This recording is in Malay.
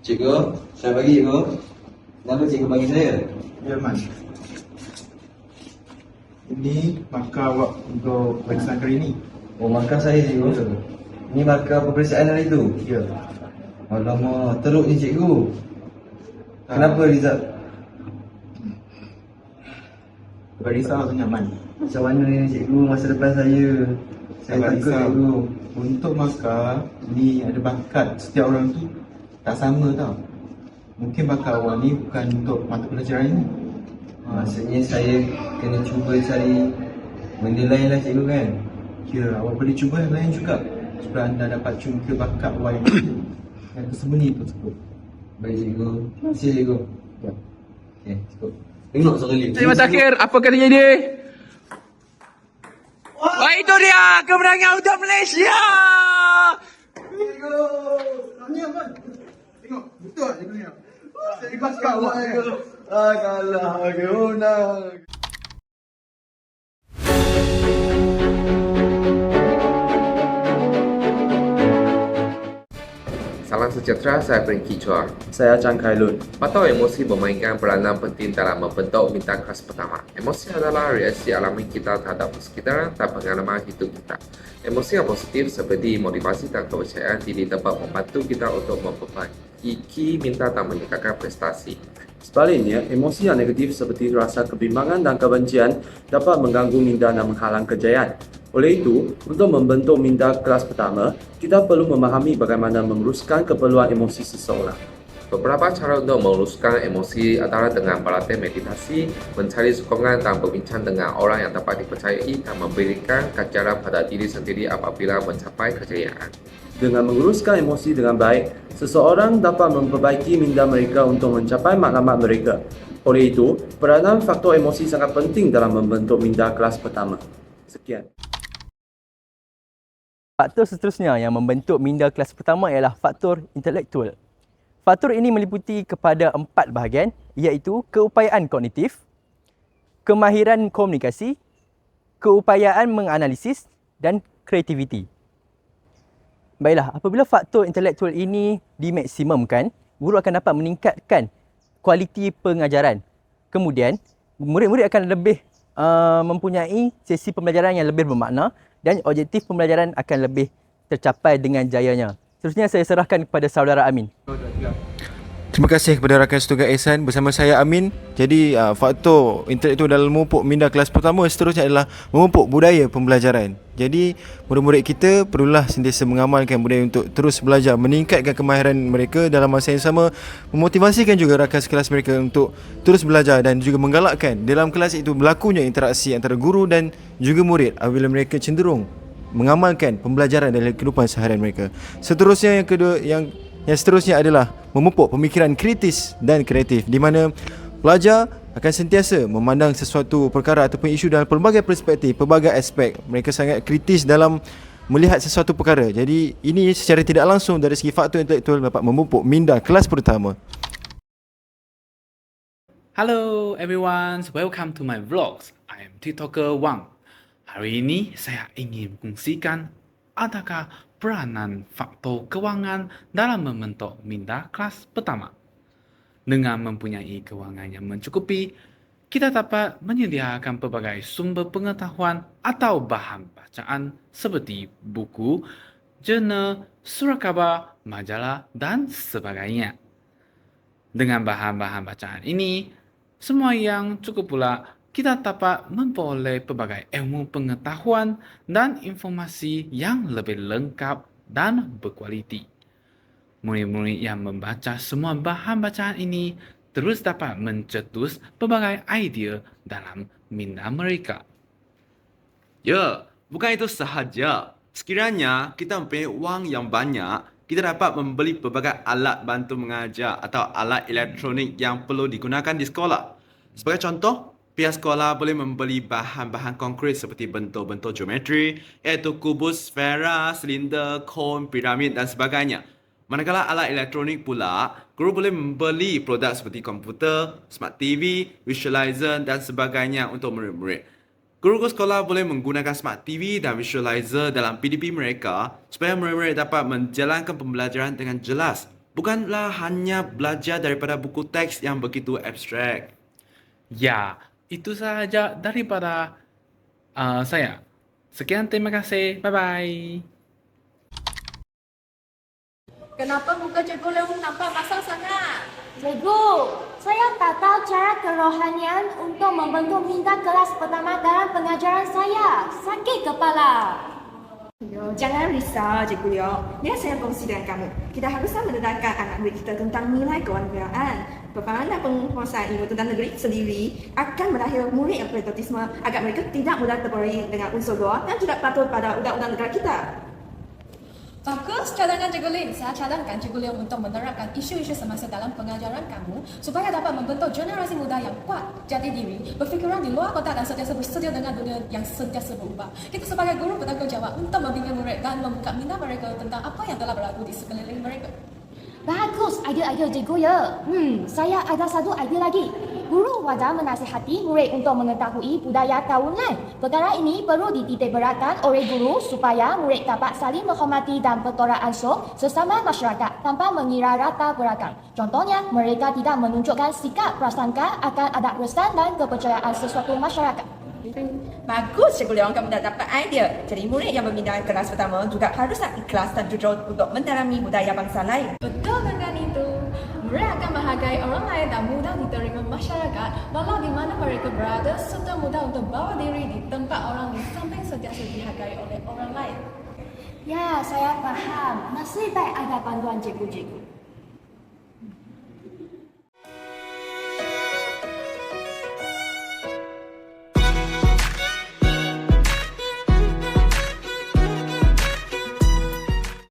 Cikgu, saya bagi cikgu. Nama cikgu bagi saya. Ya, Mas. Ini markah awak untuk peperiksaan kali ini. Oh, markah saya cikgu. Ini markah peperiksaan hari itu. Ya. Alamak, teruk ni cikgu. Kenapa Rizal? Bukan risau sangat, Man. Macam mana ni cikgu, masa depan saya? Saya Jangan takut risau. cikgu. Untuk markah, ni ada bakat setiap orang tu tak sama tau. Mungkin bakat awak ni bukan untuk mata pelajaran ini. Maksudnya saya kena cuba cari benda lain lah cikgu kan? Ya, awak boleh cuba yang lain juga supaya anda dapat cungkil bakat awak yang tersembunyi tersebut. Baik cikgu. Terima kasih cikgu. Ya. Okey, cukup. Tengok sekali. Terima takhir, apa katanya dia? Wah, itu dia kemenangan untuk Malaysia. Cikgu! Tahniah, Man. Tengok, betul tak cikgu ni? Saya ikhlaskan awak. Kalah menang. Salam sejahtera, saya Frankie Chua. Saya Chan Kailun. Faktor emosi memainkan peranan penting dalam membentuk minda kelas pertama. Emosi adalah reaksi alami kita terhadap persekitaran dan pengalaman hidup kita. Emosi yang positif seperti motivasi dan kepercayaan diri dapat membantu kita untuk memperbaiki minda dan meningkatkan prestasi. Sebaliknya, emosi yang negatif seperti rasa kebimbangan dan kebencian dapat mengganggu minda dan menghalang kejayaan. Oleh itu, untuk membentuk minda kelas pertama, kita perlu memahami bagaimana meluruskan keperluan emosi seseorang. Beberapa cara untuk meluruskan emosi adalah dengan berlatih meditasi, mencari sokongan dan berbincang dengan orang yang dapat dipercayai dan memberikan kajaran pada diri sendiri apabila mencapai kejayaan. Dengan menguruskan emosi dengan baik, seseorang dapat memperbaiki minda mereka untuk mencapai matlamat mereka. Oleh itu, peranan faktor emosi sangat penting dalam membentuk minda kelas pertama. Sekian. Faktor seterusnya yang membentuk minda kelas pertama ialah faktor intelektual. Faktor ini meliputi kepada 4 bahagian, iaitu keupayaan kognitif, kemahiran komunikasi, keupayaan menganalisis dan kreativiti. Baiklah, apabila faktor intelektual ini dimaksimumkan, guru akan dapat meningkatkan kualiti pengajaran. Kemudian, murid-murid akan lebih mempunyai sesi pembelajaran yang lebih bermakna dan objektif pembelajaran akan lebih tercapai dengan jayanya. Seterusnya saya serahkan kepada saudara Amin. Terima kasih kepada rakan setugas Ehsan bersama saya Amin. Jadi faktor intelektual dalam memupuk minda kelas pertama seterusnya adalah memupuk budaya pembelajaran. Jadi murid-murid kita perlulah sentiasa mengamalkan budaya untuk terus belajar, meningkatkan kemahiran mereka dalam masa yang sama, memotivasikan juga rakan sekelas mereka untuk terus belajar dan juga menggalakkan dalam kelas itu berlakunya interaksi antara guru dan juga murid apabila mereka cenderung mengamalkan pembelajaran dalam kehidupan seharian mereka. Seterusnya yang kedua yang seterusnya adalah memupuk pemikiran kritis dan kreatif, di mana pelajar akan sentiasa memandang sesuatu perkara ataupun isu dalam pelbagai perspektif, pelbagai aspek. Mereka sangat kritis dalam melihat sesuatu perkara. Jadi ini secara tidak langsung dari segi faktor intelektual dapat memupuk minda kelas pertama. Hello everyone, welcome to my vlogs. I am TikToker Wang. Hari ini saya ingin mengkongsikan adakah peranan faktor kewangan dalam membentuk minda kelas pertama. Dengan mempunyai kewangan yang mencukupi, kita dapat menyediakan pelbagai sumber pengetahuan atau bahan bacaan seperti buku, jurnal, surat khabar, majalah dan sebagainya. Dengan bahan-bahan bacaan ini, semua yang cukup pula kita dapat memperoleh pelbagai ilmu pengetahuan dan informasi yang lebih lengkap dan berkualiti. Murid-murid yang membaca semua bahan bacaan ini terus dapat mencetus pelbagai idea dalam minda mereka. Ya, bukan itu sahaja. Sekiranya kita mempunyai wang yang banyak, kita dapat membeli pelbagai alat bantu mengajar atau alat elektronik yang perlu digunakan di sekolah. Sebagai contoh, pihak sekolah boleh membeli bahan-bahan konkret seperti bentuk-bentuk geometri, iaitu kubus, sfera, silinder, kon, piramid dan sebagainya. Manakala alat elektronik pula, guru boleh membeli produk seperti komputer, smart TV, visualizer dan sebagainya untuk murid-murid. Guru-guru sekolah boleh menggunakan smart TV dan visualizer dalam PDP mereka supaya murid-murid dapat menjalankan pembelajaran dengan jelas Bukanlah hanya belajar daripada buku teks yang begitu abstrak. Ya, itu sahaja daripada saya. Sekian, terima kasih. Bye-bye. Kenapa muka Cikgu Leong nampak basah sangat? Cikgu, saya tak tahu cara kerohanian untuk membentuk minda kelas pertama dalam pengajaran saya. Sakit kepala. Yo, jangan risau Cikgu Leong. Biar saya kongsi dengan kamu. Kita haruslah mendedarkan anak murid kita tentang nilai kewarganegaraan. Peperangan dan penguasaan ilmu tentang negeri sendiri akan melahirkan murid yang patriotisme agar mereka tidak mudah terperi dengan unsur luar dan tidak patuh pada undang-undang negara kita. Bagus cadangan Cikgu Lin. Saya cadangkan Cikgu Leong untuk menerapkan isu-isu semasa dalam pengajaran kamu supaya dapat membentuk generasi muda yang kuat, jati diri, berfikiran di luar kotak dan sentiasa bersedia dengan dunia yang sentiasa berubah. Kita sebagai guru bertanggungjawab untuk membimbing murid dan membuka minda mereka tentang apa yang telah berlaku di sekeliling mereka. Bagus idea-idea cikgu ya. Saya ada satu idea lagi. Guru wajar menasihati murid untuk mengetahui budaya tahunan. Perkara ini perlu dititik beratkan oleh guru supaya murid dapat saling menghormati dan bertolak ansur sesama masyarakat tanpa mengira rata belakang. Contohnya, mereka tidak menunjukkan sikap prasangka akan adat resan dan kepercayaan sesuatu masyarakat. Bagus Cikgu Leong, kamu dah dapat idea. Jadi murid yang memindah kelas pertama juga haruslah ikhlas dan jujur untuk mendalami budaya bangsa lain. Betul dengan itu. Murid akan menghargai orang lain dan mudah diterima masyarakat walau di mana mereka berada serta mudah untuk bawa diri di tempat orang di samping sentiasa dihargai oleh orang lain. Ya, saya faham. Nasib baik ada panduan cikgu-cikgu.